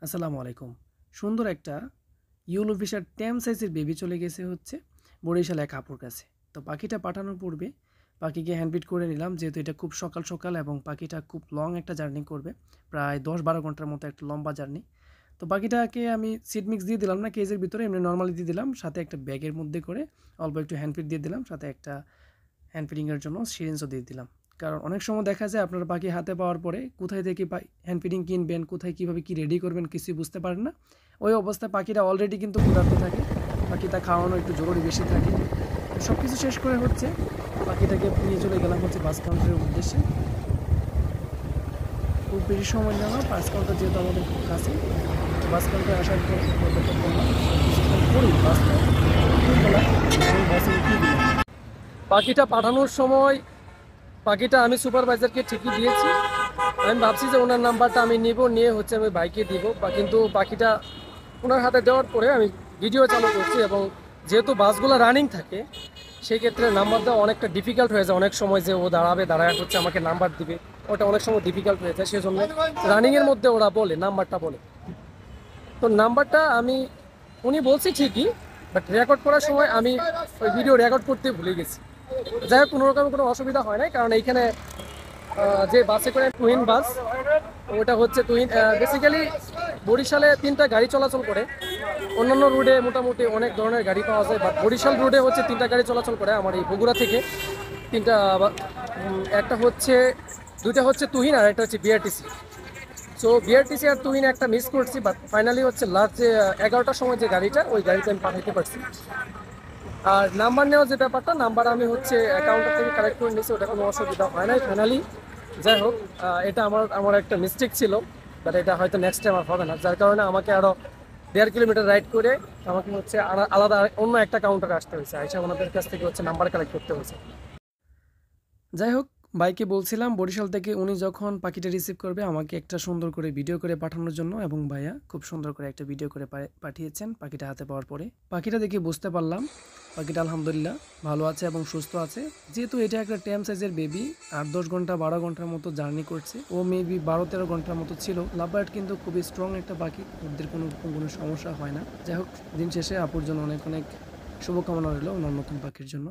আসসালামু আলাইকুম। সুন্দর একটা ইয়েলো ফিশার টেম সাইজের বেবি চলে গেছে হচ্ছে বরিশাল এক আপুর কাছে। তো পাখিটা পাঠানোর পূর্বে পাখিকে হ্যান্ডফিড করে নিলাম, যেহেতু এটা খুব সকাল সকাল এবং পাখিটা খুব লং একটা জার্নি করবে, প্রায় 10-12 ঘন্টার মতো একটা লম্বা জার্নি। তো পাখিটাকে আমি সিড মিক্স দিয়ে দিলাম না কেজের ভিতরে, এমনি নর্মালি দিয়ে দিলাম, সাথে একটা ব্যাগের মধ্যে করে অল্প একটু হ্যান্ডফিড দিয়ে দিলাম, সাথে একটা হ্যান্ড ফিডিংয়ের জন্য সিরিঞ্জও দিয়ে দিলাম। কারণ অনেক সময় দেখা যায় আপনার পাখি হাতে পাওয়ার পরে কোথায় থেকে হ্যান্ড ফিডিং কিনবেন, কোথায় কীভাবে কী রেডি করবেন কিছুই বুঝতে পারেন না। ওই অবস্থায় পাখিটা অলরেডি কিন্তু ক্ষুধার্ত থাকে, পাখিটা খাওয়ানো একটু জরুরি বেশি থাকে। সব কিছু শেষ করে হচ্ছে পাখিটাকে নিয়ে চলে গেলাম হচ্ছে বাস কাউন্টারের উদ্দেশ্যে। খুব বেশি সময় নেওয়া না, বাস কাউন্টার যেহেতু আমাদের খুব কাছে। বাস কাউন্টারে আসার পর কিছুক্ষণ পরেই বাসে উঠিয়ে দিলাম। পাখিটা পাঠানোর সময় পাখিটা আমি সুপারভাইজারকে ঠিকই দিয়েছি। আমি ভাবছি যে ওনার নাম্বারটা আমি নিয়ে হচ্ছে আমি বাইকে দিব, কিন্তু পাখিটা ওনার হাতে দেওয়ার পরে আমি ভিডিও চালু করছি, এবং যেহেতু বাসগুলো রানিং থাকে সেই ক্ষেত্রে নাম্বার দেওয়া অনেকটা ডিফিকাল্ট হয়ে যায়। অনেক সময় যে ও দাঁড়ায় হচ্ছে আমাকে নাম্বার দিবে, ওটা অনেক সময় ডিফিকাল্ট হয়ে যায়, সেজন্য রানিংয়ের মধ্যে ওরা বলে নাম্বারটা বলে। তো নাম্বারটা উনি বলছি ঠিকই, বাট রেকর্ড করার সময় আমি ওই ভিডিও রেকর্ড করতে ভুলে গেছি। যাই হোক, কোনোরকম কোনো অসুবিধা হয় নাই, কারণ এইখানে যে বাসে করে টুইন বাস, ওটা হচ্ছে টুইন। বেসিক্যালি বরিশালে 3টা গাড়ি চলাচল করে, অন্যান্য রুটে মোটামুটি অনেক ধরনের গাড়ি পাওয়া যায়, বাট বরিশাল রুটে হচ্ছে 3টা গাড়ি চলাচল করে আমার এই বগুড়া থেকে। 3টা, দুইটা হচ্ছে তুহিন আর একটা হচ্ছে বিআরটিসি। সো বিআরটিসি আর তুহিন একটা মিস করছি, বাট ফাইনালি হচ্ছে লাস্ট যে 11টার সময় যে গাড়িটা, ওই গাড়িতে আমি পাঠাতে পারছি। আর নাম্বার নেওয়ার যে ব্যাপারটা, নাম্বার আমি হচ্ছে অ্যাকাউন্টার থেকে কালেক্ট করে নিয়েছি, ওটা কোনো অসুবিধা হয় নাই ফাইনালি। যাই হোক, এটা আমার একটা মিস্টেক ছিল, বাট এটা হয়তো নেক্সট টাইম আর হবে না, যার কারণে আমাকে আরও 1.5 কিলোমিটার রাইড করে আমাকে হচ্ছে আলাদা অন্য একটা কাউন্টারে আসতে হয়েছে, আইসা ওনাদের কাছ থেকে হচ্ছে নাম্বার কালেক্ট করতে হয়েছে। যাই হোক, ভাইকে বলছিলাম বরিশাল থেকে উনি যখন পাখিটা রিসিভ করবে আমাকে একটা সুন্দর করে ভিডিও করে পাঠানোর জন্য, এবং ভাইয়া খুব সুন্দর করে একটা ভিডিও করে পাঠিয়েছেন পাখিটা হাতে পাওয়ার পরে। পাখিটা দেখে বুঝতে পারলাম পাখিটা আলহামদুলিল্লাহ ভালো আছে এবং সুস্থ আছে। যেহেতু এটা একটা টেম সাইজের বেবি, 8-10 ঘন্টা 12 ঘন্টার মতো জার্নি করছে, ও মেবি 12-13 ঘন্টার মতো ছিল। লাভবার্ড কিন্তু খুবই স্ট্রং একটা পাখি, ওদের কোনো সমস্যা হয় না। যাই হোক, দিন শেষে আপুর জন্য অনেক অনেক শুভকামনা রইল ওনার নতুন পাখির জন্য।